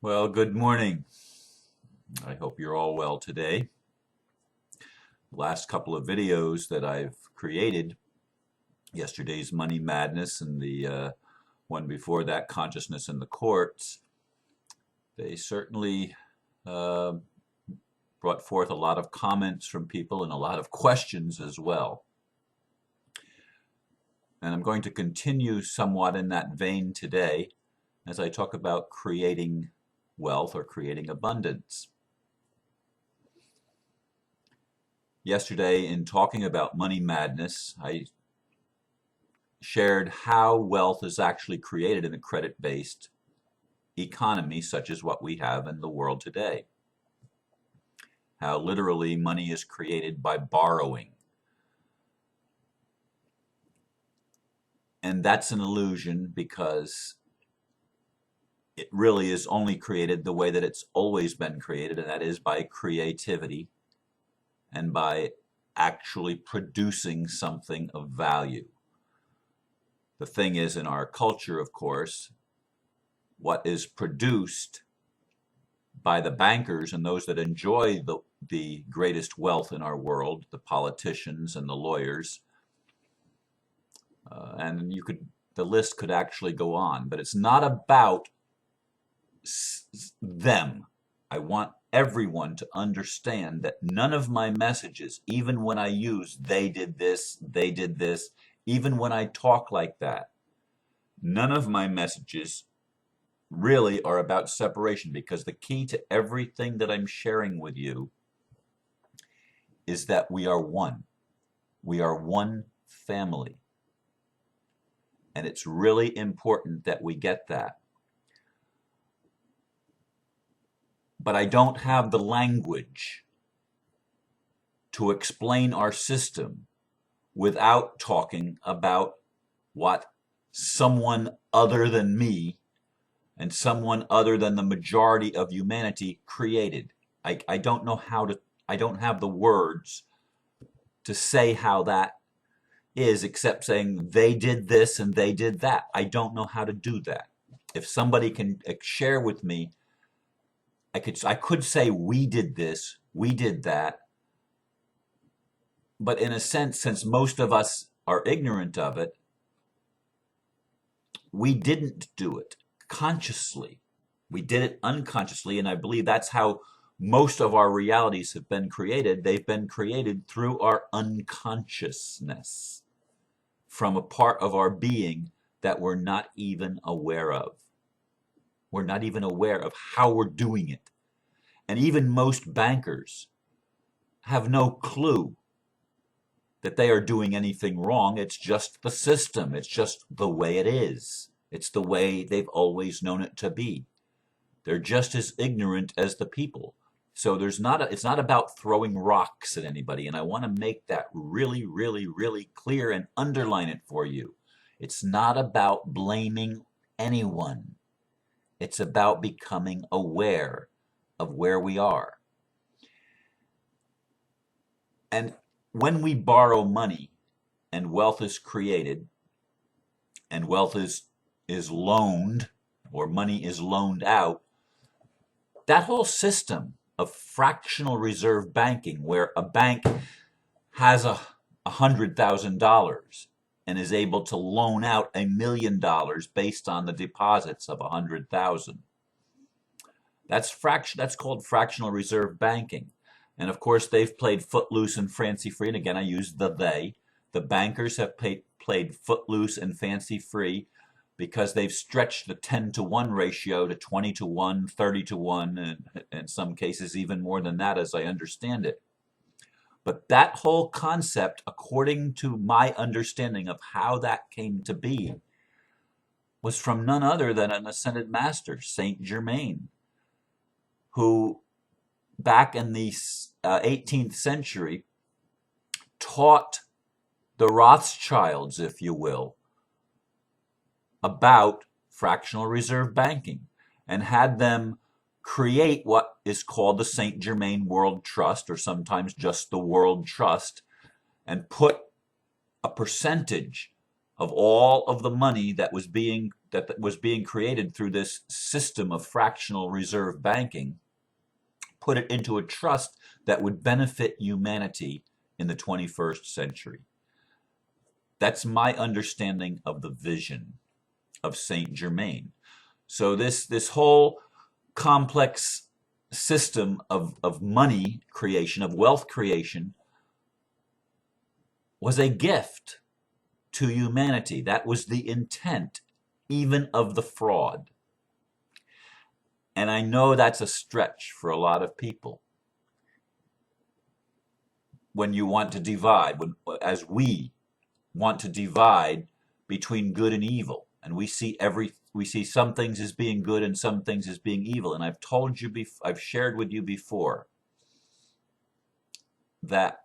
Well, good morning. I hope you're all well today. Last couple of videos that I've created, yesterday's Money Madness and the one before that, Consciousness in the Courts, they certainly uh, brought forth a lot of comments from people and a lot of questions as well. And I'm going to continue somewhat in that vein today as I talk about creating wealth or creating abundance. Yesterday, in talking about money madness, I shared how wealth is actually created in a credit-based economy such as what we have in the world today. How literally money is created by borrowing. And that's an illusion because it really is only created the way that it's always been created, and that is by creativity and by actually producing something of value. The thing is, in our culture, of course, what is produced by the bankers and those that enjoy the greatest wealth in our world, the politicians and the lawyers, and the list could actually go on, but it's not about them. I want everyone to understand that none of my messages, even when I use they did this, even when I talk like that, none of my messages really are about separation, because the key to everything that I'm sharing with you is that we are one. We are one family. And it's really important that we get that. But I don't have the language to explain our system without talking about what someone other than me and someone other than the majority of humanity created. I don't know I don't have the words to say how that is, except saying they did this and they did that. I don't know how to do that. If somebody can share with me, I could say we did this, we did that, but in a sense, since most of us are ignorant of it, we didn't do it consciously. We did it unconsciously, and I believe that's how most of our realities have been created. They've been created through our unconsciousness, from a part of our being that we're not even aware of. We're not even aware of how we're doing it. And even most bankers have no clue that they are doing anything wrong. It's just the system. It's just the way it is. It's the way they've always known it to be. They're just as ignorant as the people. So it's not about throwing rocks at anybody. And I want to make that really, really, really clear and underline it for you. It's not about blaming anyone. It's about becoming aware of where we are. And when we borrow money and wealth is created and wealth is loaned, or money is loaned out, that whole system of fractional reserve banking, where a bank has $100,000 and is able to loan out $1 million based on the deposits of 100,000. That's called fractional reserve banking. And of course, they've played footloose and fancy free. And again, I use the they. The bankers have played footloose and fancy free because they've stretched the 10-to-1 ratio to 20-to-1, 30-to-1, and in some cases even more than that, as I understand it. But that whole concept, according to my understanding of how that came to be, was from none other than an ascended master, Saint Germain, who back in the 18th century taught the Rothschilds, if you will, about fractional reserve banking, and had them create what is called the Saint Germain World Trust, or sometimes just the World Trust, and put a percentage of all of the money that was being created through this system of fractional reserve banking, put it into a trust that would benefit humanity in the 21st century. That's my understanding of the vision of Saint Germain. So this whole complex system of money creation, of wealth creation, was a gift to humanity. That was the intent, even of the fraud. And I know that's a stretch for a lot of people. When you want to divide, as we want to divide between good and evil, and we see some things as being good and some things as being evil. And I've shared with you before that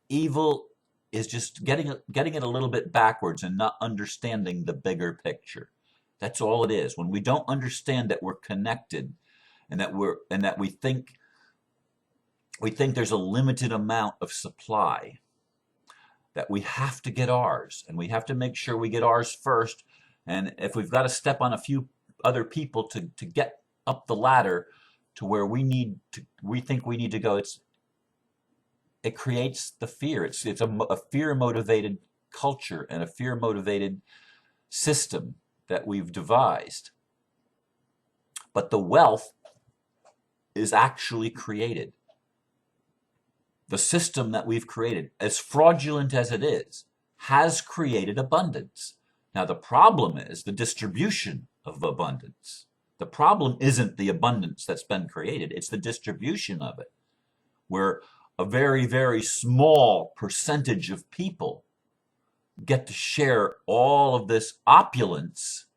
evil is just getting it a little bit backwards and not understanding the bigger picture. That's all it is. When we don't understand that we're connected, and that we think there's a limited amount of supply, that we have to get ours, and we have to make sure we get ours first. And if we've got to step on a few other people to get up the ladder to where we think we need to go, it creates the fear. It's a fear-motivated culture and a fear-motivated system that we've devised. But the wealth is actually created. The system that we've created, as fraudulent as it is, has created abundance. Now the problem is the distribution of abundance. The problem isn't the abundance that's been created, it's the distribution of it, where a very, very small percentage of people get to share all of this opulence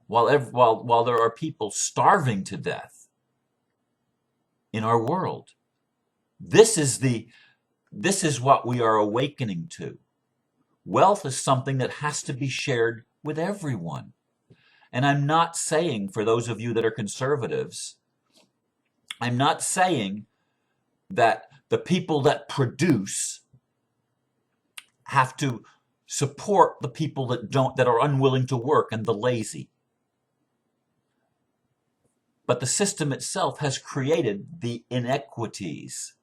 while there are people starving to death in our world. This is what we are awakening to. Wealth is something that has to be shared with everyone. And I'm not saying, for those of you that are conservatives, I'm not saying that the people that produce have to support the people that are unwilling to work and the lazy. But the system itself has created the inequities,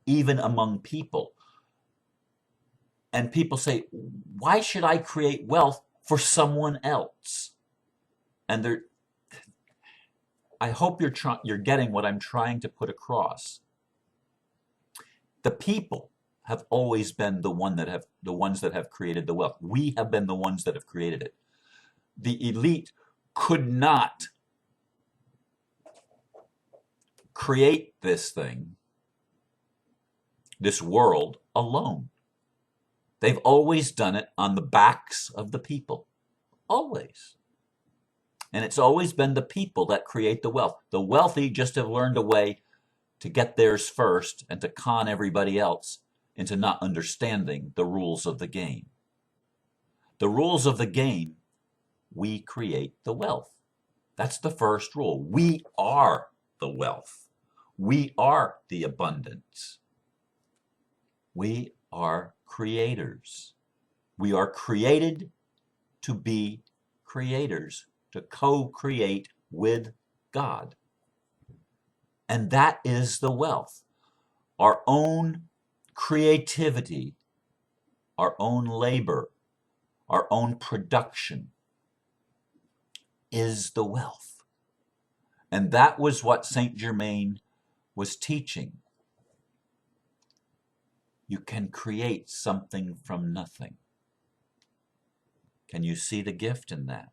even among people. And people say, why should I create wealth for someone else? And I hope you're getting what I'm trying to put across. The people have always been the ones that have created the wealth. We have been the ones that have created it. The elite could not create this thing, this world, alone. They've always done it on the backs of the people. Always. And it's always been the people that create the wealth. The wealthy just have learned a way to get theirs first and to con everybody else into not understanding the rules of the game. The rules of the game, we create the wealth. That's the first rule. We are the wealth. We are the abundance. We are creators. We are created to be creators, to co-create with God. And that is the wealth. Our own creativity, our own labor, our own production is the wealth. And that was what Saint Germain was teaching. You can create something from nothing. Can you see the gift in that?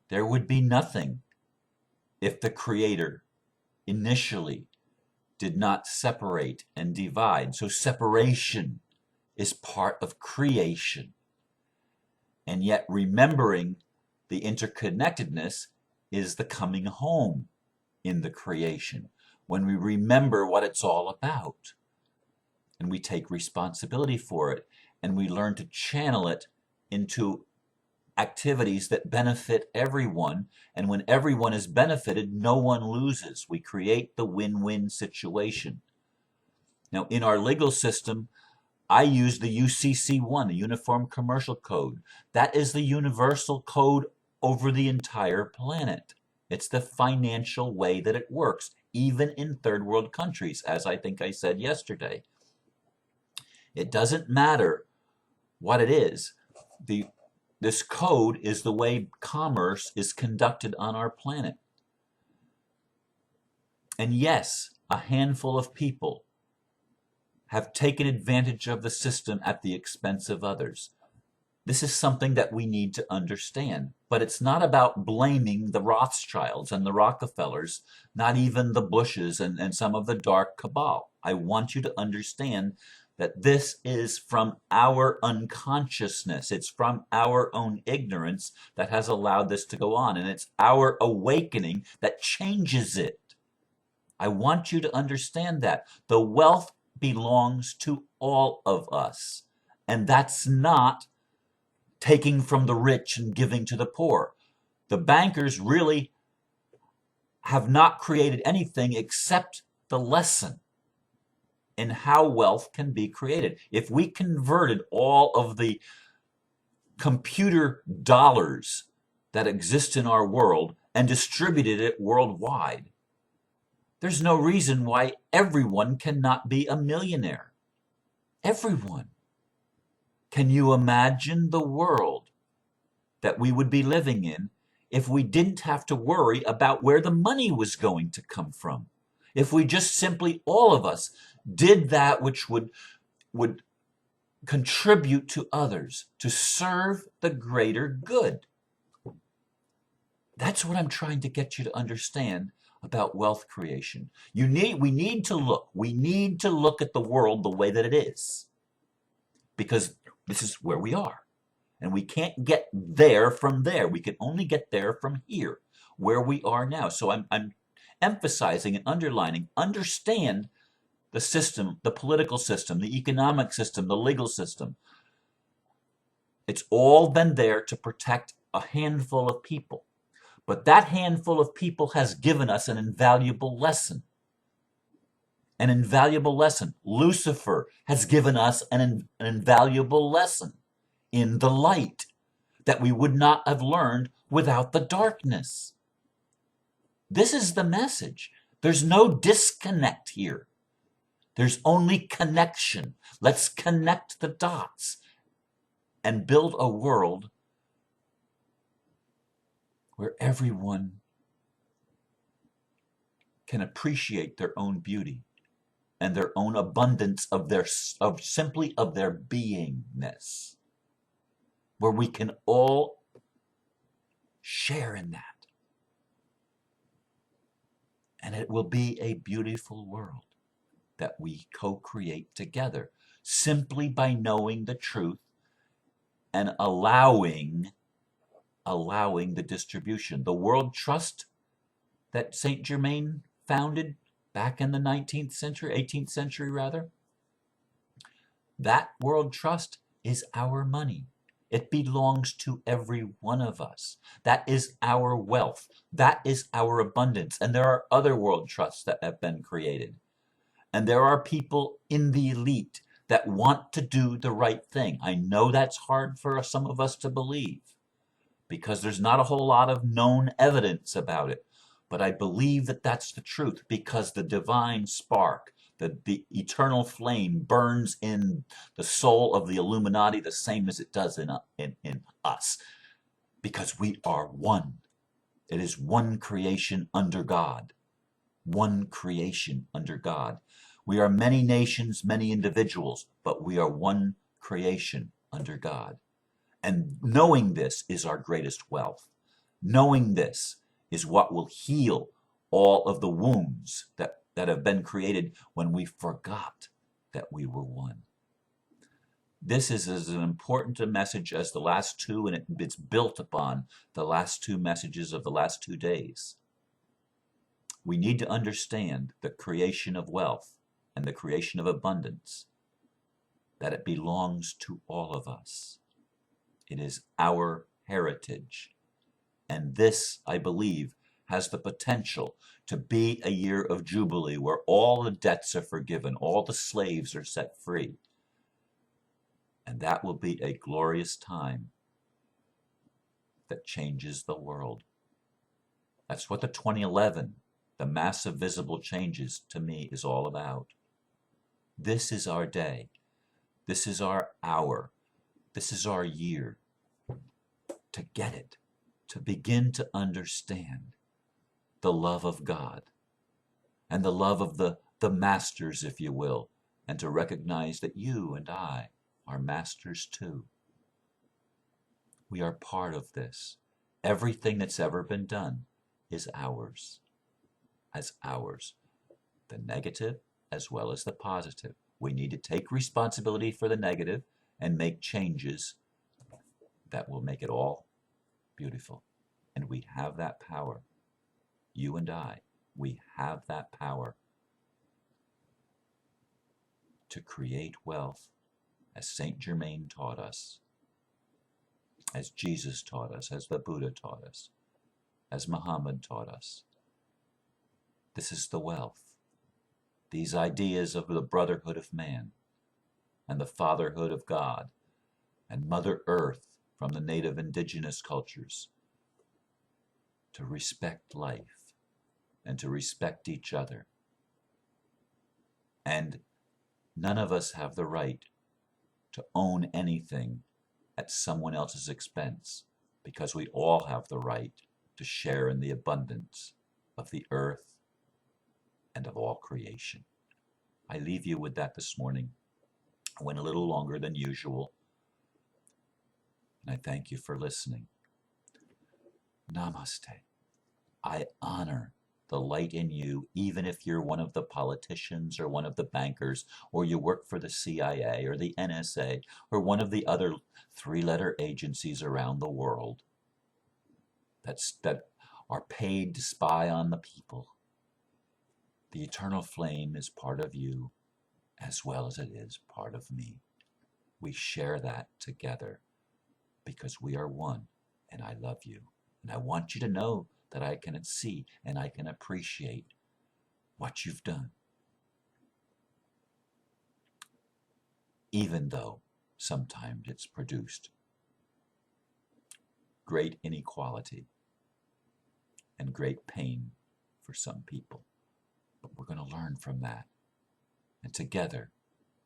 There would be nothing if the Creator initially did not separate and divide. So separation is part of creation. And yet remembering the interconnectedness is the coming home in the creation. When we remember what it's all about and we take responsibility for it and we learn to channel it into activities that benefit everyone, and when everyone is benefited, no one loses. We create the win-win situation. Now, in our legal system, I use the UCC1, the Uniform Commercial Code. That is the universal code over the entire planet. It's the financial way that it works, even in third world countries, as I think I said yesterday. It doesn't matter what it is. This code is the way commerce is conducted on our planet. And yes, a handful of people have taken advantage of the system at the expense of others. This is something that we need to understand. But it's not about blaming the Rothschilds and the Rockefellers, not even the Bushes and some of the dark cabal. I want you to understand that this is from our unconsciousness. It's from our own ignorance that has allowed this to go on. And it's our awakening that changes it. I want you to understand that. The wealth belongs to all of us. And that's not taking from the rich and giving to the poor. The bankers really have not created anything except the lesson in how wealth can be created. If we converted all of the computer dollars that exist in our world and distributed it worldwide, there's no reason why everyone cannot be a millionaire. Everyone. Can you imagine the world that we would be living in if we didn't have to worry about where the money was going to come from? If we just simply, all of us, did that which would contribute to others, to serve the greater good. That's what I'm trying to get you to understand about wealth creation. We need to look at the world the way that it is. Because this is where we are. And we can't get there from there. We can only get there from here, where we are now. So I'm emphasizing and underlining, understand the system, the political system, the economic system, the legal system. It's all been there to protect a handful of people. But that handful of people has given us an invaluable lesson. An invaluable lesson. Lucifer has given us an invaluable lesson in the light that we would not have learned without the darkness. This is the message. There's no disconnect here. There's only connection. Let's connect the dots and build a world where everyone can appreciate their own beauty and their own abundance of simply of their beingness, where we can all share in that. And it will be a beautiful world that we co-create together, simply by knowing the truth and allowing the distribution. The World Trust that Saint Germain founded back in the 19th century, 18th century rather, that World Trust is our money. It belongs to every one of us. That is our wealth. That is our abundance. And there are other world trusts that have been created. And there are people in the elite that want to do the right thing. I know that's hard for some of us to believe because there's not a whole lot of known evidence about it. But I believe that that's the truth because the divine spark, the eternal flame burns in the soul of the Illuminati the same as it does in us, because we are one. It is one creation under God. One creation under God. We are many nations, many individuals, but we are one creation under God. And knowing this is our greatest wealth. Knowing this is what will heal all of the wounds that have been created when we forgot that we were one. This is as important a message as the last two, and it's built upon the last two messages of the last 2 days. We need to understand the creation of wealth and the creation of abundance, that it belongs to all of us. It is our heritage. And this, I believe, has the potential to be a year of jubilee where all the debts are forgiven, all the slaves are set free, And that will be a glorious time that changes the world. That's what the 2011, the massive visible changes, to me is all about. This is our day. This is our hour. This is our year to get it, to begin to understand the love of God and the love of the masters, if you will, and to recognize that you and I are masters too. We are part of this. Everything that's ever been done is ours, as ours, the negative as well as the positive. We need to take responsibility for the negative and make changes that will make it all beautiful. And we have that power. You and I, we have that power to create wealth, as Saint Germain taught us, as Jesus taught us, as the Buddha taught us, as Muhammad taught us. This is the wealth. These ideas of the brotherhood of man and the fatherhood of God and Mother Earth from the native indigenous cultures, to respect life and to respect each other. And none of us have the right to own anything at someone else's expense, because we all have the right to share in the abundance of the earth and of all creation. I leave you with that this morning. I went a little longer than usual, and I thank you for listening. Namaste. I honor the light in you, even if you're one of the politicians or one of the bankers, or you work for the CIA or the NSA or one of the other three-letter agencies around the world that are paid to spy on the people. The eternal flame is part of you as well as it is part of me. We share that together because we are one, and I love you. And I want you to know that I can see and I can appreciate what you've done. Even though sometimes it's produced great inequality and great pain for some people. But we're going to learn from that. And together,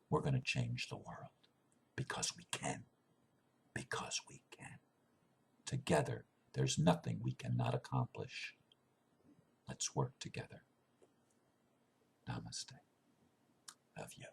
we're going to change the world. Because we can. Because we can. Together, there's nothing we cannot accomplish. Let's work together. Namaste. Love you.